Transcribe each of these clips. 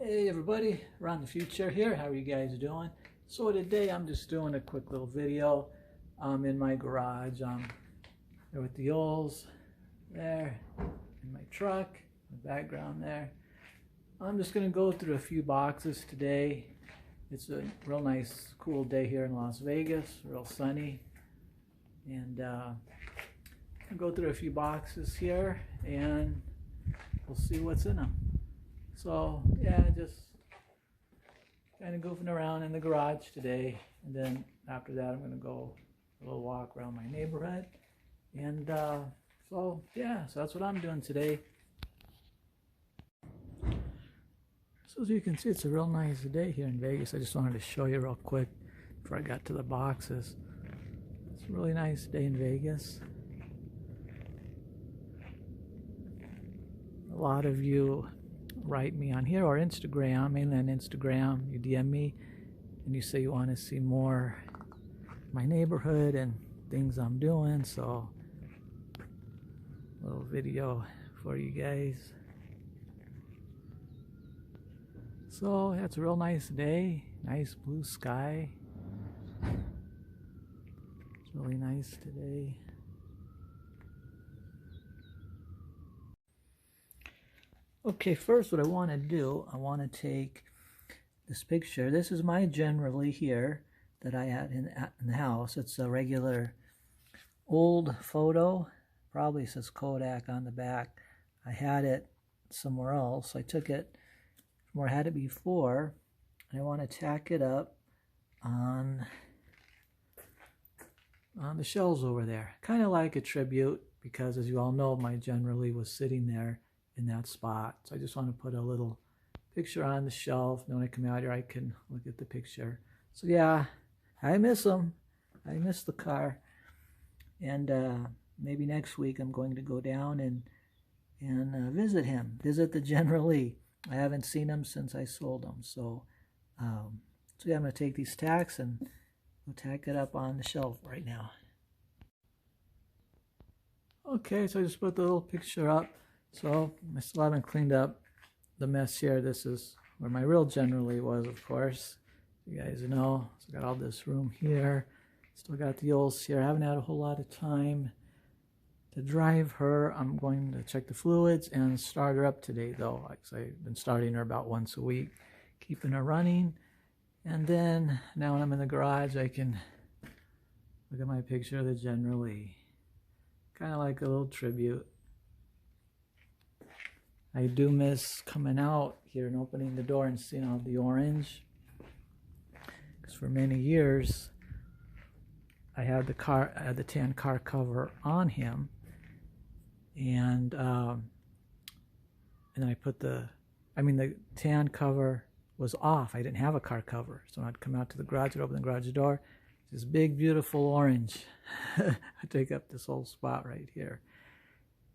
Hey everybody, Ron the Future here. How are you guys doing? So today I'm just doing a quick little video. I'm in my garage. I'm there with the Ols there, in my truck, the background there. I'm just going to go through a few boxes today. It's a real nice, cool day here in Las Vegas, real sunny. And I'll go through a few boxes here and we'll see what's in them. So yeah, just kind of goofing around in the garage today, and then after that I'm going to go a little walk around my neighborhood. And so that's what I'm doing today. So as you can see, it's a real nice day here in Vegas. I just wanted to show you real quick before I got to the boxes. It's a really nice day in Vegas. A lot of you write me on here or Instagram, mainly on Instagram. You DM me and you say you want to see more my neighborhood and things I'm doing, so a little video for you guys. So yeah, it's a real nice day, nice blue sky. It's really nice today. Okay, first what I want to do, I want to take this picture. This is my generally here that I had in the house. It's a regular old photo. Probably says Kodak on the back. I had it somewhere else. I took it from where I had it before, and I want to tack it up on the shelves over there. Kind of like a tribute, because as you all know, my generally was sitting there in that spot. So I just want to put a little picture on the shelf. And when I come out here, I can look at the picture. So yeah, I miss them. I miss the car. And maybe next week I'm going to go down and visit him. Visit the General Lee. I haven't seen him since I sold him. So yeah, I'm going to take these tacks and we'll tack it up on the shelf right now. Okay, so I just put the little picture up. So I still haven't cleaned up the mess here. This is where my real generally was, of course. You guys know. So I got all this room here. Still got the Ols here. I haven't had a whole lot of time to drive her. I'm going to check the fluids and start her up today, though. I've been starting her about once a week, keeping her running. And then now when I'm in the garage, I can look at my picture of the generally. Kind of like a little tribute. I do miss coming out here and opening the door and seeing all the orange. Because for many years, I had the tan car cover on him, and then I put the tan cover was off. I didn't have a car cover, so I'd come out to the garage, I'd open the garage door, this big beautiful orange. I take up this whole spot right here.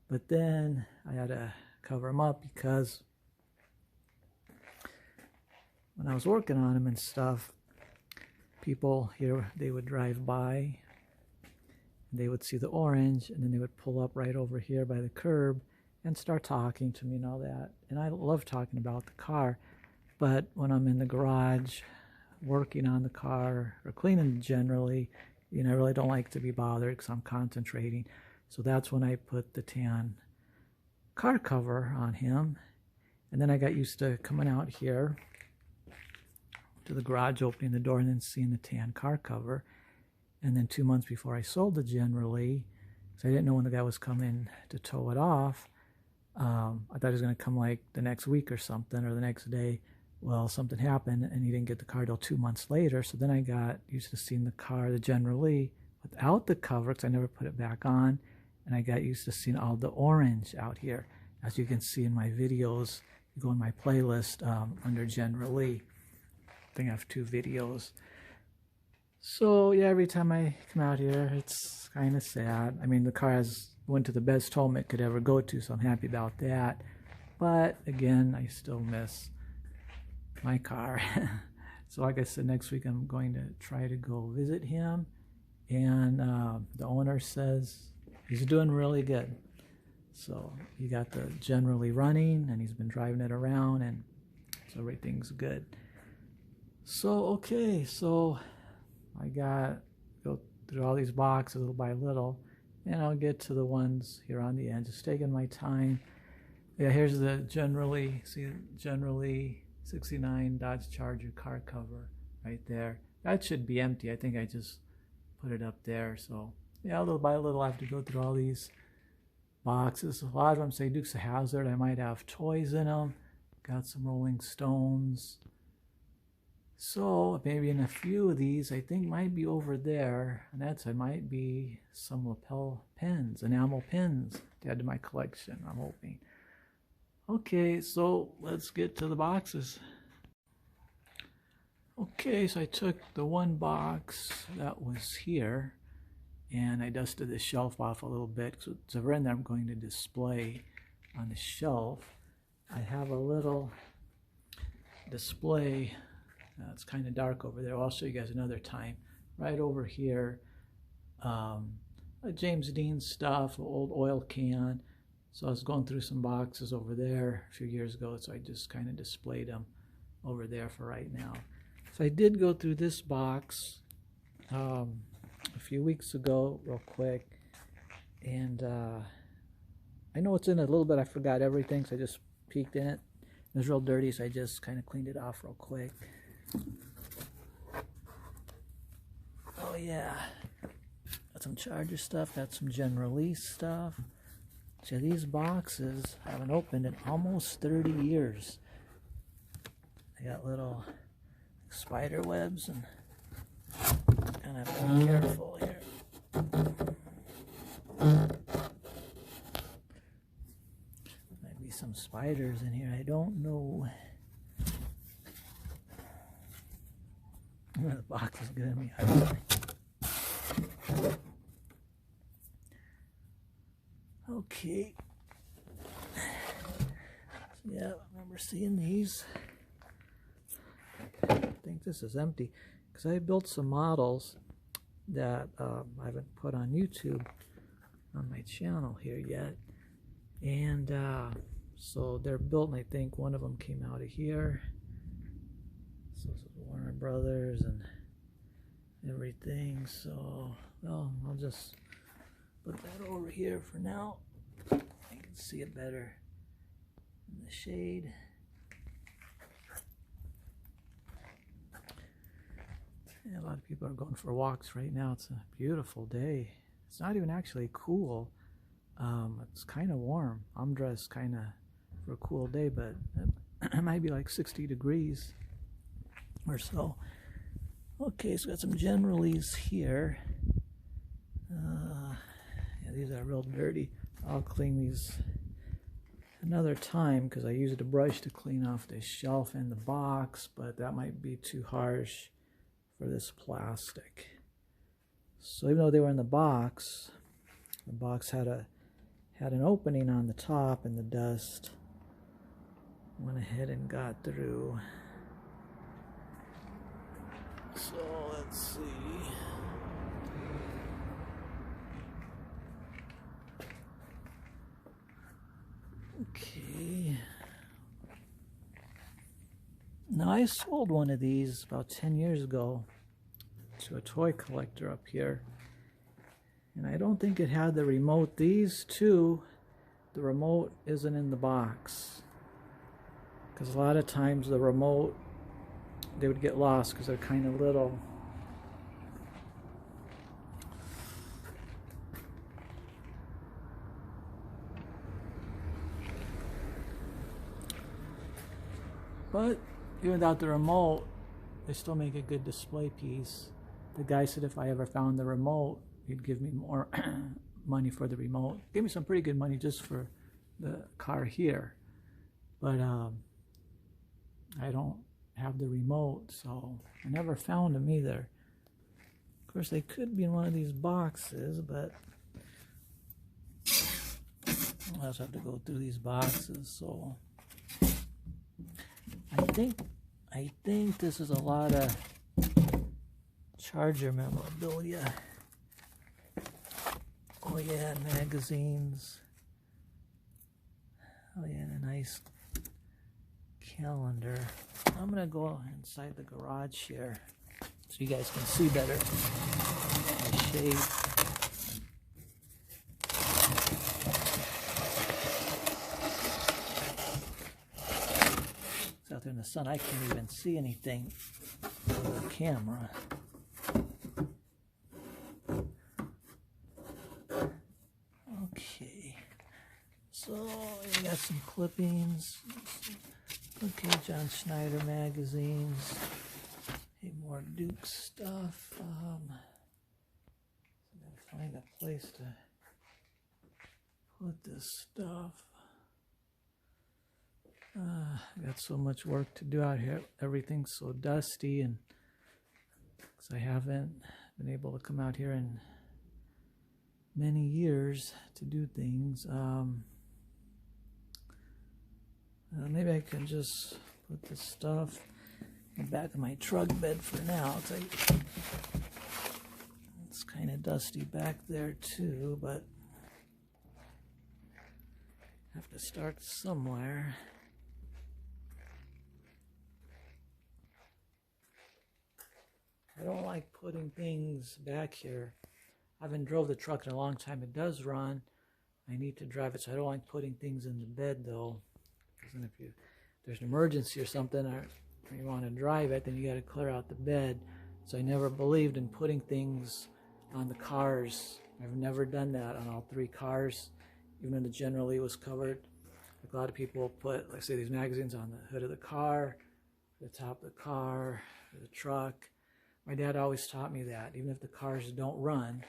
But then I had to cover them up because when I was working on them and stuff, people here, they would drive by, they would see the orange, and then they would pull up right over here by the curb and start talking to me and all that. And I love talking about the car, but when I'm in the garage working on the car or cleaning generally, I really don't like to be bothered because I'm concentrating. So that's when I put the tan car cover on him. And then I got used to coming out here to the garage, opening the door, and then seeing the tan car cover. And then 2 months before I sold the generally, so I didn't know when the guy was coming to tow it off. I thought he was going to come like the next week or something, or the next day. Well, something happened and he didn't get the car till 2 months later. So then I got used to seeing the car, the generally, without the cover, because I never put it back on. And I got used to seeing all the orange out here. As you can see in my videos, you go in my playlist under generally. I think I have 2 videos. So yeah, every time I come out here, it's kind of sad. I mean, the car went to the best home it could ever go to, so I'm happy about that. But again, I still miss my car. So like I said, next week I'm going to try to go visit him. And the owner says he's doing really good. So he got the generally running, and he's been driving it around, and So everything's good. So, okay, so I go through all these boxes little by little, and I'll get to the ones here on the end, just taking my time. Yeah, here's the generally 69 Dodge Charger car cover right there. That should be empty. I think I just put it up there. So yeah, little by little I have to go through all these boxes. A lot of them say Dukes of Hazzard. I might have toys in them. Got some Rolling Stones. So maybe in a few of these, I think might be over there, and it might be some lapel pins, enamel pins to add to my collection, I'm hoping. Okay, so let's get to the boxes. Okay, so I took the one box that was here, and I dusted the shelf off a little bit, so it's over in there I'm going to display on the shelf. I have a little display. It's kind of dark over there. I'll show you guys another time. Right over here, James Dean stuff, old oil can. So I was going through some boxes over there a few years ago, so I just kind of displayed them over there for right now. So I did go through this box a few weeks ago real quick, and I know what's in it a little bit. I forgot everything, so I just peeked in it. It was real dirty, so I just kind of cleaned it off real quick. Oh yeah, got some Charger stuff, got some General Lee stuff. So these boxes I haven't opened in almost 30 years. I got little spider webs, and kind of be careful here. Might be some spiders in here, I don't know. The box is gonna be hard. Okay. So yeah, I remember seeing these. I think this is empty because I built some models that I haven't put on YouTube on my channel here yet, and so they're built, and I think one of them came out of here. So this is Warner Brothers and everything. So, well, I'll just put that over here for now. I can see it better in the shade. Yeah, a lot of people are going for walks right now. It's a beautiful day. It's not even actually cool. It's kind of warm. I'm dressed kind of for a cool day, but it might be like 60 degrees or so. Okay, so got some General Lees here. Yeah, these are real dirty. I'll clean these another time because I used a brush to clean off the shelf and the box, but that might be too harsh for this plastic. So even though they were in the box had an opening on the top, and the dust went ahead and got through. So let's see. Okay. Now I sold one of these about 10 years ago to a toy collector up here, and I don't think it had the remote. These two, the remote isn't in the box, because a lot of times the remote, they would get lost because they're kind of little. But even without the remote, they still make a good display piece. The guy said if I ever found the remote, he'd give me more money for the remote. Gave me some pretty good money just for the car here. But I don't have the remote, so I never found them either. Of course, they could be in one of these boxes, but I'll also have to go through these boxes. So I think this is a lot of Charger memorabilia. Oh yeah, magazines. Oh yeah, and a nice calendar. I'm gonna go inside the garage here so you guys can see better. The shade. It's out there in the sun. I can't even see anything with the camera. Okay, so you got some clippings. Okay, John Schneider magazines. Hey, more Duke stuff. Gotta find a place to put this stuff. I got so much work to do out here. Everything's so dusty, and because I haven't been able to come out here in many years to do things. Maybe I can just put this stuff in the back of my truck bed for now. It's kind of dusty back there too, but I have to start somewhere. I don't like putting things back here. I haven't drove the truck in a long time. It does run. I need to drive it, so I don't like putting things in the bed though. Because if there's an emergency or something, or you want to drive it, then you got to clear out the bed. So I never believed in putting things on the cars. I've never done that on all 3 cars, even when the generally was covered. Like a lot of people put, like say, these magazines on the hood of the car, the top of the car, or the truck. My dad always taught me that. Even if the cars don't run,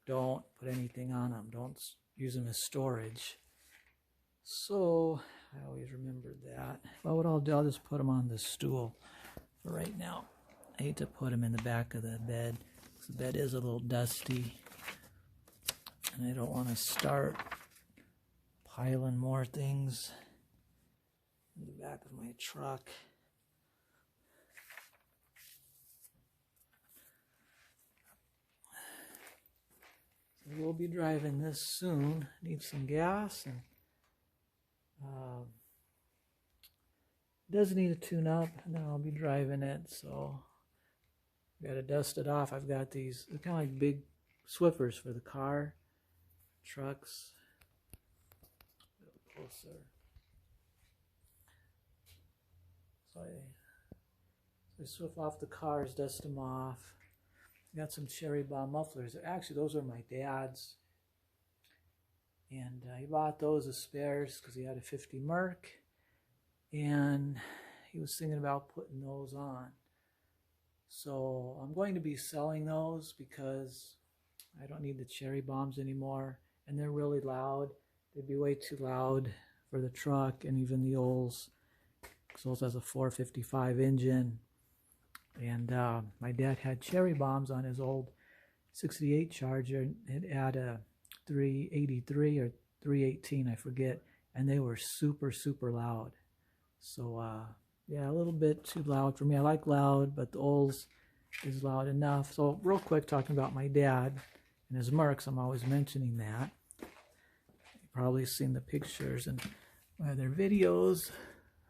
don't put anything on them. Don't use them as storage. So I always remembered that. Well, what I'll do, I'll just put them on this stool for right now. I hate to put them in the back of the bed because the bed is a little dusty. And I don't want to start piling more things in the back of my truck. We'll be driving this soon. Need some gas, and does need a tune-up, and then I'll be driving it. So got to dust it off. I've got these kind of like big Swiffers for the car, trucks. A little closer. So I swift off the cars, dust them off. Got some cherry bomb mufflers. Actually, those are my dad's. And he bought those as spares because he had a 50 Merc. And he was thinking about putting those on. So I'm going to be selling those because I don't need the cherry bombs anymore. And they're really loud. They'd be way too loud for the truck and even the Olds. Because Olds has a 455 engine. And my dad had cherry bombs on his old 68 Charger. It had a 383 or 318, I forget, and they were super, super loud. So, yeah, a little bit too loud for me. I like loud, but the Olds is loud enough. So, real quick, talking about my dad and his Mercs, I'm always mentioning that. You've probably seen the pictures and their videos.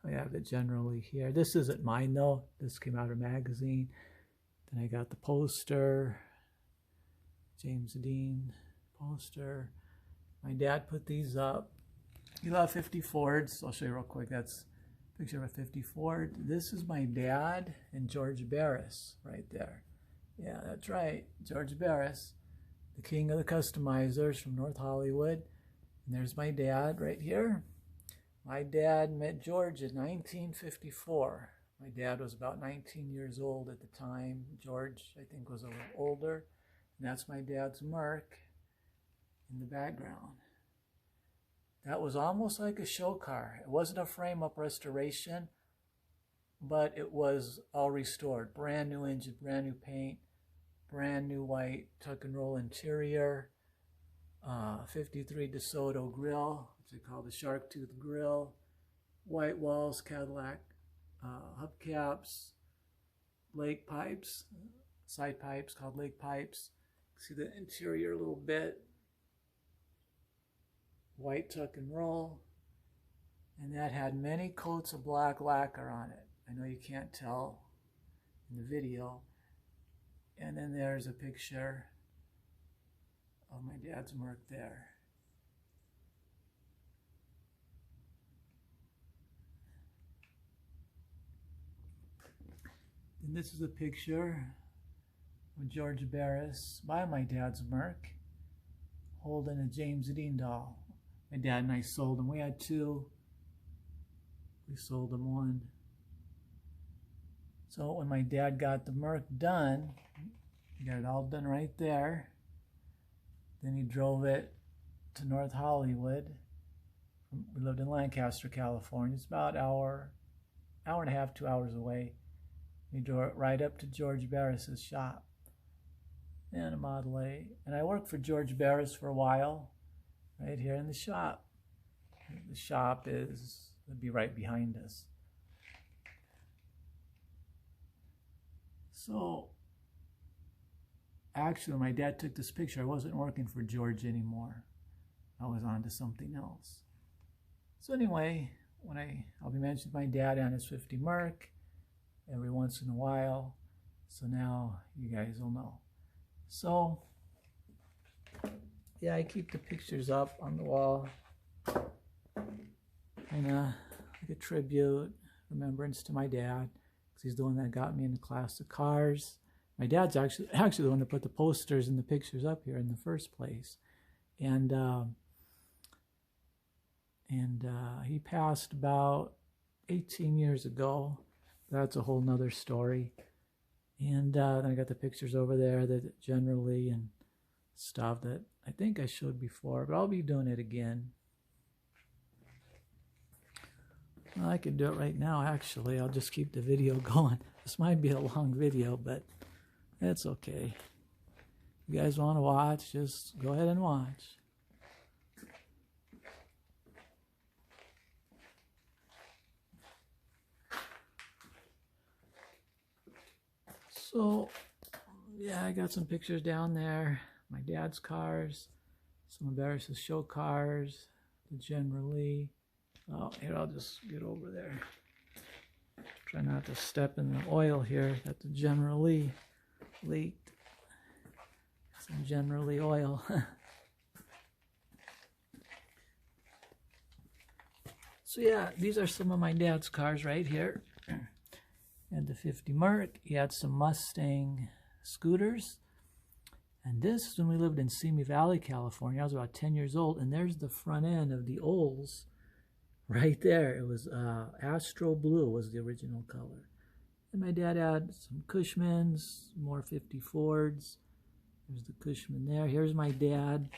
I have it generally here. This isn't mine though. This came out of a magazine. Then I got the poster. James Dean poster. My dad put these up. He loved 50 Fords. I'll show you real quick. That's a picture of a 50 Ford. This is my dad and George Barris right there. Yeah, that's right. George Barris, the king of the customizers from North Hollywood. And there's my dad right here. My dad met George in 1954. My dad was about 19 years old at the time. George, I think, was a little older. And that's my dad's Merc in the background. That was almost like a show car. It wasn't a frame-up restoration, but it was all restored. Brand new engine, brand new paint, brand new white tuck and roll interior, 53 DeSoto grill, they call the Shark Tooth grill, white walls, Cadillac hubcaps, lake pipes, side pipes called lake pipes. See the interior a little bit, white tuck and roll, And that had many coats of black lacquer on it. I know you can't tell in the video. And then there's a picture of my dad's Merc there. And this is a picture of George Barris by my dad's Merc holding a James Dean doll. My dad and I sold them. We had two. We sold them one. So when my dad got the Merc done, he got it all done right there. Then he drove it to North Hollywood. We lived in Lancaster, California. It's about an hour and a half, 2 hours away. He drove it right up to George Barris's shop and a Model A. And I worked for George Barris for a while, right here in the shop. The shop would be right behind us. So, actually, when my dad took this picture, I wasn't working for George anymore. I was on to something else. So anyway, I'll be mentioning my dad on his 50 Merc every once in a while. So now you guys will know. So, yeah, I keep the pictures up on the wall. And like a tribute, remembrance to my dad. Because he's the one that got me into classic cars. My dad's actually the one that put the posters and the pictures up here in the first place. And he passed about 18 years ago. That's a whole nother story. And then I got the pictures over there that generally and stuff that I think I showed before, but I'll be doing it again. Well, I could do it right now, actually. I'll just keep the video going. This might be a long video, but it's okay. If you guys want to watch, just go ahead and watch. So, yeah, I got some pictures down there. My dad's cars, some of Barris's show cars, the Generally. Oh, here, I'll just get over there. Try not to step in the oil here that the Generally leaked. Some Generally oil. So yeah, these are some of my dad's cars right here. And the 50 Merc. He had some Mustang scooters. And this is when we lived in Simi Valley, California. I was about 10 years old, and there's the front end of the Olds right there. It was Astro Blue was the original color. And my dad had some Cushmans, more 50 Fords. There's the Cushman there. Here's my dad.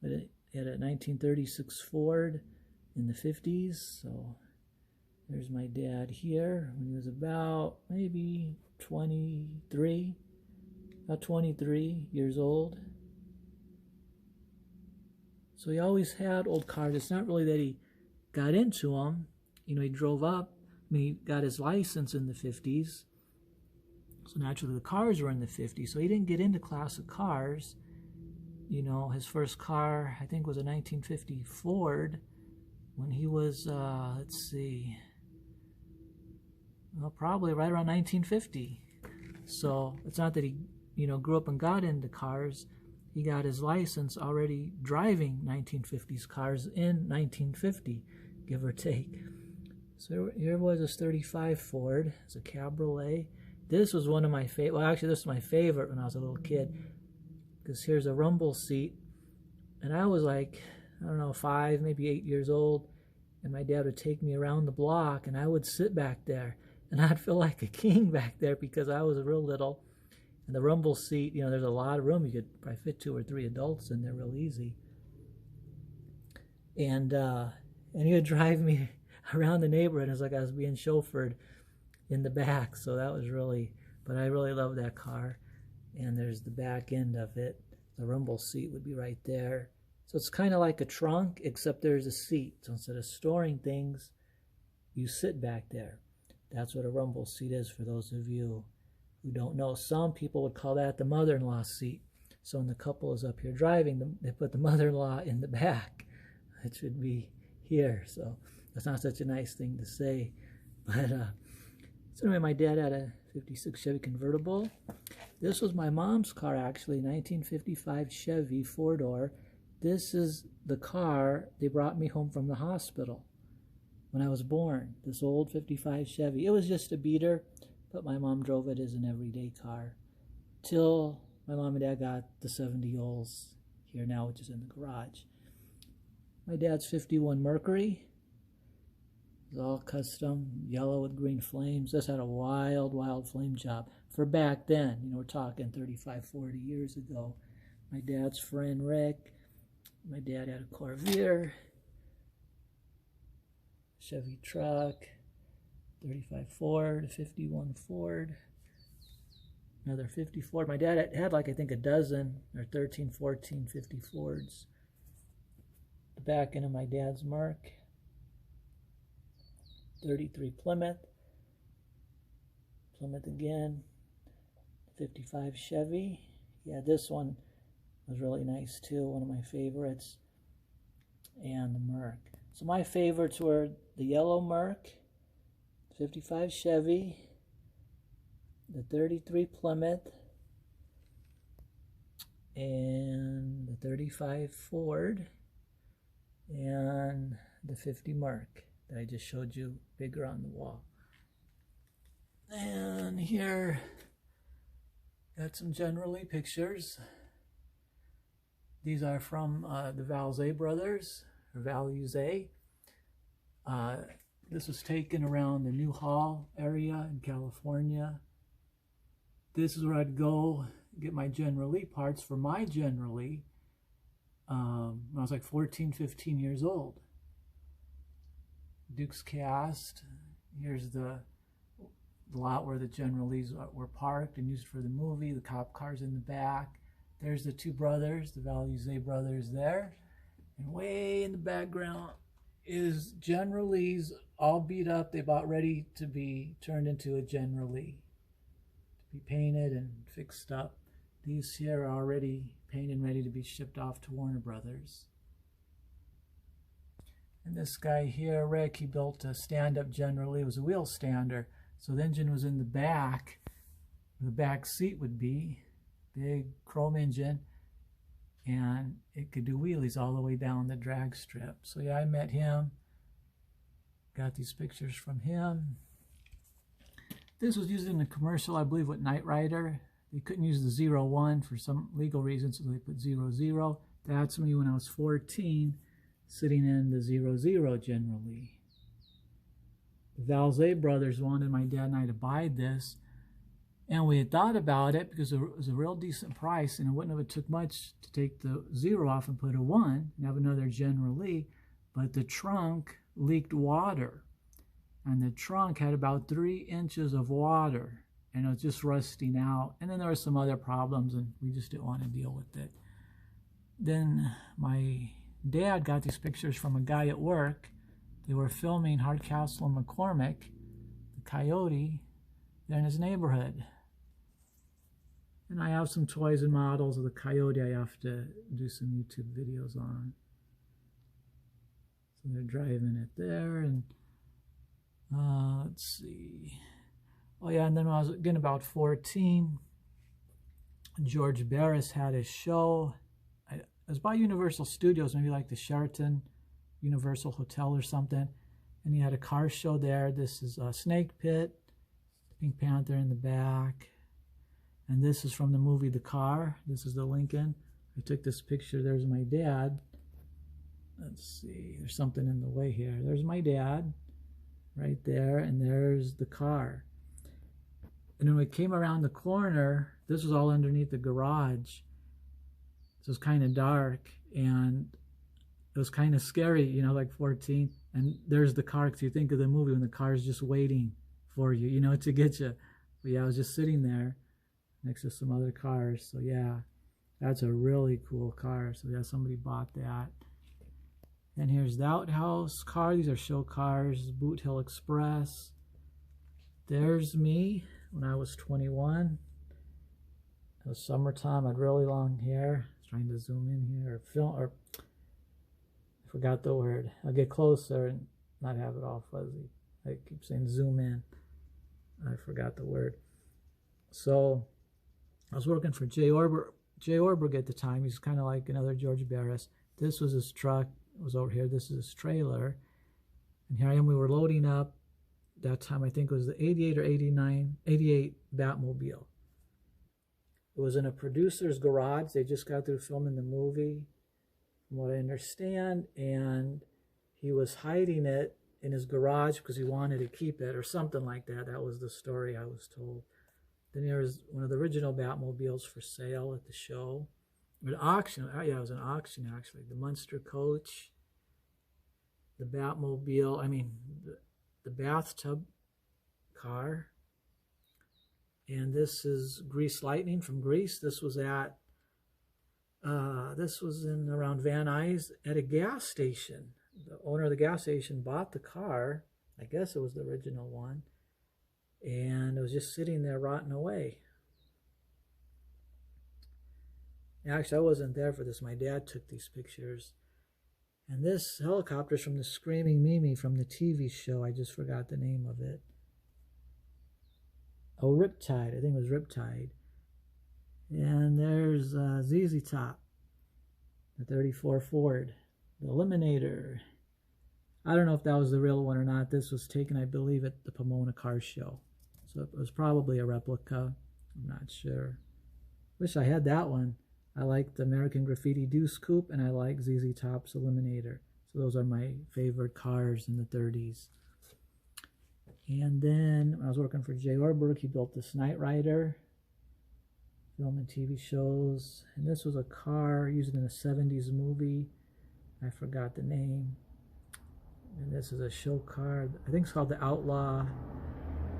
He had a 1936 Ford in the 50s. So there's my dad here when he was about maybe 23 years old. So he always had old cars. It's not really that he got into them. You know, he drove up. I mean, he got his license in the 50s. So naturally the cars were in the 50s. So he didn't get into classic cars. You know, his first car, I think, was a 1950 Ford when he was, let's see, well, probably right around 1950. So it's not that he, you know, grew up and got into cars. He got his license already driving 1950s cars in 1950, give or take. So here was this 35 Ford. It's a Cabriolet. This was one of my favorite. Well, actually, this was my favorite when I was a little kid. Because here's a rumble seat. And I was like, I don't know, 5, maybe 8 years old. And my dad would take me around the block, and I would sit back there. And I'd feel like a king back there because I was real little. And the rumble seat, you know, there's a lot of room. You could probably fit 2 or 3 adults in there real easy. And he would drive me around the neighborhood. It was like I was being chauffeured in the back. So that was really, but I really loved that car. And there's the back end of it. The rumble seat would be right there. So it's kind of like a trunk, except there's a seat. So instead of storing things, you sit back there. That's what a rumble seat is for those of you who don't know. Some people would call that the mother-in-law seat. So when the couple is up here driving, they put the mother-in-law in the back. It should be here. So That's not such a nice thing to say. But so anyway, my dad had a 56 Chevy convertible. This was my mom's car, actually, 1955 Chevy 4-door. This is the car they brought me home from the hospital when I was born. This old 55 Chevy. It was just a beater, but my mom drove it as an everyday car till my mom and dad got the 70-Ols here now, which is in the garage. My dad's 51 Mercury. It's all custom, yellow with green flames. This had a wild, wild flame job. For back then, you know, we're talking 35, 40 years ago. My dad's friend Rick. My dad had a Corvair, Chevy truck, 35 Ford, 51 Ford, another 50 Ford. My dad had like, I think, a dozen or 13, 14, 50 Fords. The back end of my dad's Merc. 33 Plymouth again, 55 Chevy. Yeah, this one was really nice too, one of my favorites, and the Merc. So my favorites were the yellow Merc, 55 Chevy, the 33 Plymouth, and the 35 Ford, and the 50 Merc that I just showed you bigger on the wall. And here, got some General Lee pictures. These are from the Valzay brothers, or Valuzay. This was taken around the New Hall area in California. This is where I'd go get my General Lee parts for my General Lee when I was like 14, 15 years old. Duke's Cast. Here's the lot where the General Lees were parked and used for the movie. The cop cars in the back. There's the two brothers, the Valuzay brothers there. And way in the background is General Lee's, all beat up. They about ready to be turned into a General Lee, to be painted and fixed up. These here are already painted and ready to be shipped off to Warner Brothers. And this guy here, Rick, he built a stand-up General Lee. It was a wheel stander. So the engine was in the back, where the back seat would be. Big chrome engine. And it could do wheelies all the way down the drag strip. So yeah, I met him. Got these pictures from him. This was used in a commercial, I believe, with Knight Rider. They couldn't use the 01 for some legal reasons, so they put 00. That's me when I was 14. Sitting in the 00 General Lee. The Valzay brothers wanted my dad and I to buy this, and we had thought about it because it was a real decent price, and it wouldn't have took much to take the 0 off and put a 1 and have another General Lee, but the trunk leaked water, and the trunk had about 3 inches of water, and it was just rusting out, and then there were some other problems, and we just didn't want to deal with it. Then my dad got these pictures from a guy at work. They were filming Hardcastle and McCormick, the Coyote, there in his neighborhood. And I have some toys and models of the Coyote I have to do some YouTube videos on. So they're driving it there, and let's see. Oh yeah, and then when I was getting about 14, George Barris had his show. It was by Universal Studios, maybe like the Sheraton Universal Hotel or something. And he had a car show there. This is Snake Pit, Pink Panther in the back. And this is from the movie The Car. This is the Lincoln. I took this picture. There's my dad. Let's see. There's something in the way here. There's my dad right there. And there's the car. And when we came around the corner, this was all underneath the garage. So it was kind of dark, and it was kind of scary, you know, like 14. And there's the car, because you think of the movie when the car's just waiting for you, you know, to get you. But yeah, I was just sitting there next to some other cars. So yeah, that's a really cool car. So yeah, somebody bought that. And here's the Outhouse car. These are show cars. Boot Hill Express. There's me when I was 21. It was summertime. I had really long hair. I was trying to zoom in here or film, or I forgot the word. I'll get closer. not have it all fuzzy. I keep saying zoom in. I forgot the word. So I was working for Jay Orberg at the time. He's kind of like another George Barris. This was his truck. It was over here. This is his trailer. And here I am. We were loading up. That time, I think it was the 88 or 88 Batmobile. It was in a producer's garage. They just got through filming the movie, from what I understand. And he was hiding it in his garage because he wanted to keep it or something like that. That was the story I was told. Then there was one of the original Batmobiles for sale at the show. An auction. Yeah, it was an auction, actually. The Munster coach, the Batmobile, the bathtub car. And this is Grease Lightning from Grease. This was at, this was in around Van Nuys at a gas station. The owner of the gas station bought the car. I guess it was the original one. And it was just sitting there rotting away. Actually, I wasn't there for this. My dad took these pictures. And this helicopter is from the Screaming Mimi from the TV show. I just forgot the name of it. Oh, Riptide. I think it was Riptide. And there's ZZ Top, the 34 Ford, the Eliminator. I don't know if that was the real one or not. This was taken, I believe, at the Pomona Car Show. So it was probably a replica. I'm not sure. Wish I had that one. I like the American Graffiti Deuce Coupe, and I like ZZ Top's Eliminator. So those are my favorite cars in the 30s. And then when I was working for Jay Orberg, he built this Knight Rider, filming TV shows. And this was a car used in a 70s movie. I forgot the name. And this is a show car. I think it's called the Outlaw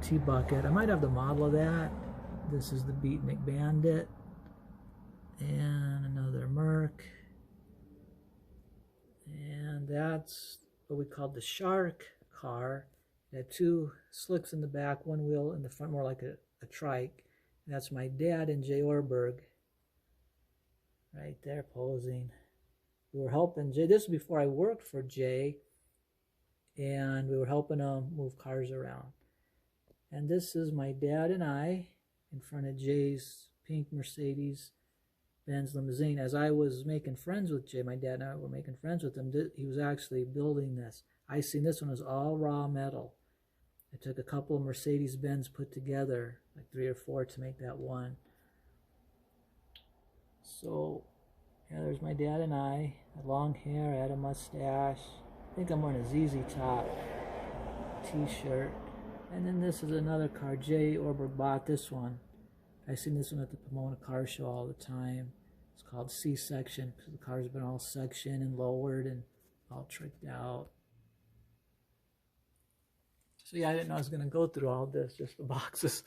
T-Bucket. I might have the model of that. This is the Beatnik Bandit. And another Merc. And that's what we called the Shark car. It had two slicks in the back, one wheel in the front, more like a trike. And that's my dad and Jay Orberg. Right there posing. We were helping Jay. This was before I worked for Jay. And we were helping him move cars around. And this is my dad and I in front of Jay's pink Mercedes-Benz limousine. As I was making friends with Jay, my dad and I were making friends with him, he was actually building this. I seen this one was all raw metal. I took a couple of Mercedes-Benz put together, like 3 or 4 to make that one. So, yeah, there's my dad and I. I had long hair, I had a mustache. I think I'm wearing a ZZ Top t-shirt. And then this is another car. Jay Orberg bought this one. I seen this one at the Pomona Car Show all the time. It's called C-section because the car's been all sectioned and lowered and all tricked out. So yeah, I didn't know I was going to go through all this, just the boxes.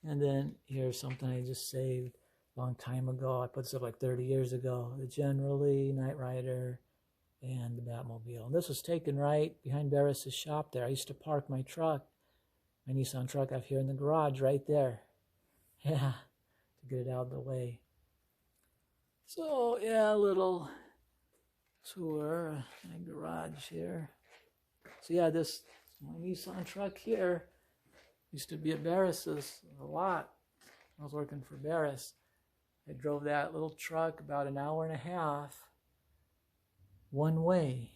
And then here's something I just saved a long time ago. I put this up like 30 years ago. The Generally, Knight Rider, and the Batmobile. And this was taken right behind Barris's shop there. I used to park my truck, my Nissan truck out here in the garage right there. Yeah, to get it out of the way. So, yeah, a little tour of my garage here. So, yeah, this my Nissan truck here used to be at Barris's a lot. I was working for Barris. I drove that little truck about an hour and a half one way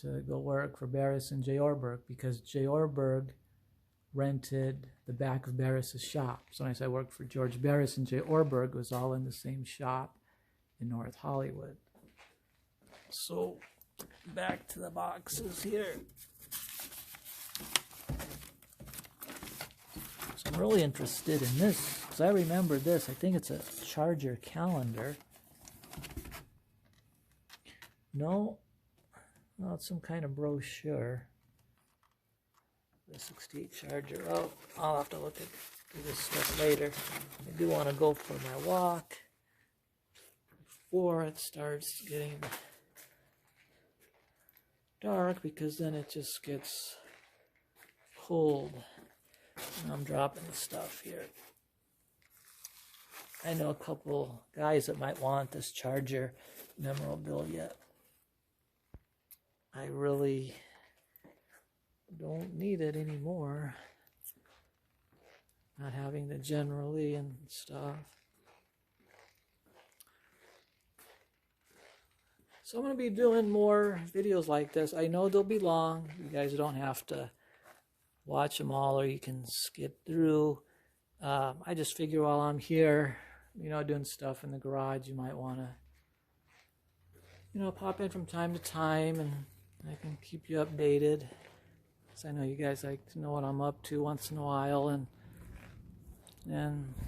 to go work for Barris and Jay Orberg because Jay Orberg rented the back of Barris's shop. So when I say I worked for George Barris and Jay Orberg, it was all in the same shop in North Hollywood. So back to the boxes here. So I'm really interested in this because I remember this. I think it's a Charger calendar. No, it's some kind of brochure. The 68 Charger. Oh, I'll have to look at this stuff later. I do want to go for my walk before it starts getting dark because then it just gets cold. And I'm dropping the stuff here. I know a couple guys that might want this Charger memorabilia. I really don't need it anymore. Not having the generally and stuff. So I'm going to be doing more videos like this. I know they'll be long. You guys don't have to watch them all, or you can skip through. I just figure while I'm here, doing stuff in the garage, you might want to, pop in from time to time, and I can keep you updated. Because I know you guys like to know what I'm up to once in a while, and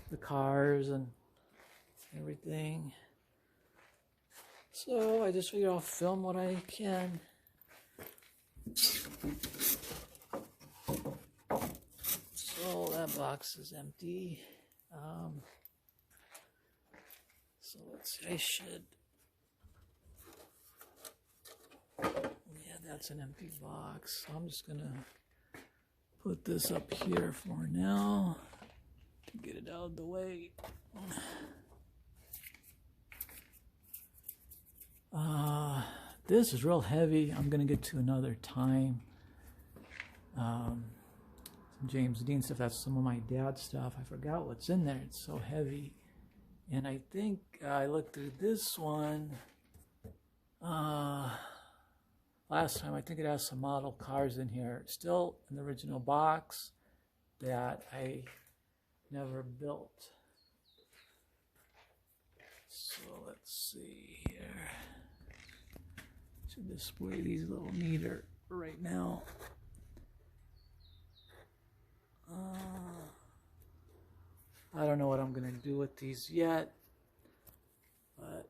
the cars and everything. So I just figure I'll film what I can. So that box is empty. So let's see, I should. Yeah, that's an empty box. So I'm just gonna put this up here for now to get it out of the way. This is real heavy. I'm gonna get to another time. Some James Dean stuff. That's some of my dad's stuff. I forgot what's in there. It's so heavy. And I think I looked through this one last time. I think it has some model cars in here. Still in the original box that I never built. So let's see here. Should display these a little neater right now. I don't know what I'm gonna do with these yet, but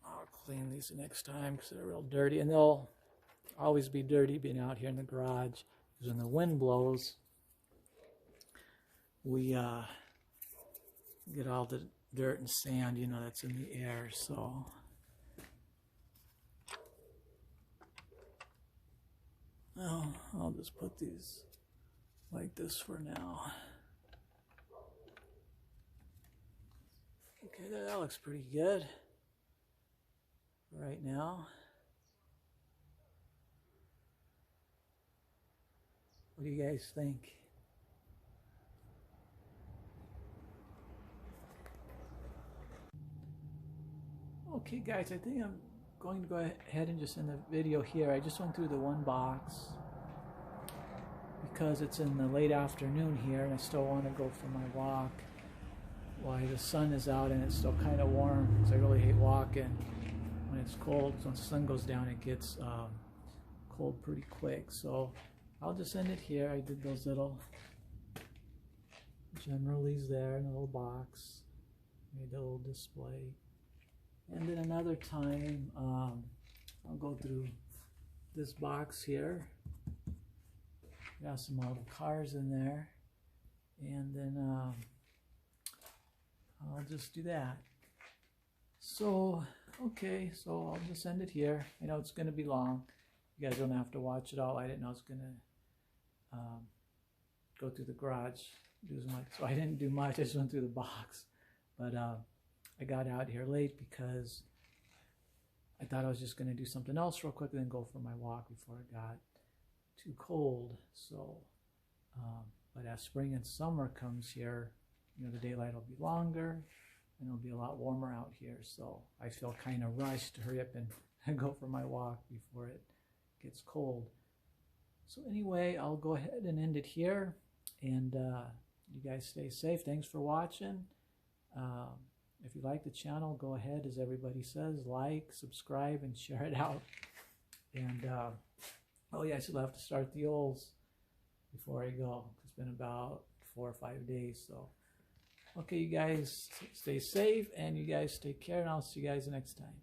I'll clean these next time because they're real dirty, and they'll always be dirty being out here in the garage. Because when the wind blows, we get all the dirt and sand, that's in the air. So I'll just put these like this for now. Okay, that looks pretty good right now. What do you guys think? Okay guys, I think I'm going to go ahead and just end the video here. I just went through the one box because it's in the late afternoon here and I still want to go for my walk while the sun is out and it's still kind of warm, because I really hate walking when it's cold. Once the sun goes down, it gets cold pretty quick. So I'll just end it here. I did those little generalies there in a little box, made a little display. And then another time, I'll go through this box here. Got some model cars in there. And then I'll just do that. So, okay, so I'll just end it here. I know it's going to be long. You guys don't have to watch it all. I didn't know I was going to go through the garage, do as much. So I didn't do much. I just went through the box. But I got out here late because I thought I was just going to do something else real quick and then go for my walk before it got too cold. So, but as spring and summer comes here, the daylight will be longer and it'll be a lot warmer out here. So I feel kind of rushed to hurry up and go for my walk before it gets cold. So anyway, I'll go ahead and end it here. And you guys stay safe. Thanks for watching. If you like the channel, go ahead, as everybody says, like, subscribe, and share it out. And, oh yeah, I still have to start the oils before I go. It's been about 4 or 5 days. So, okay, you guys stay safe, and you guys take care, and I'll see you guys next time.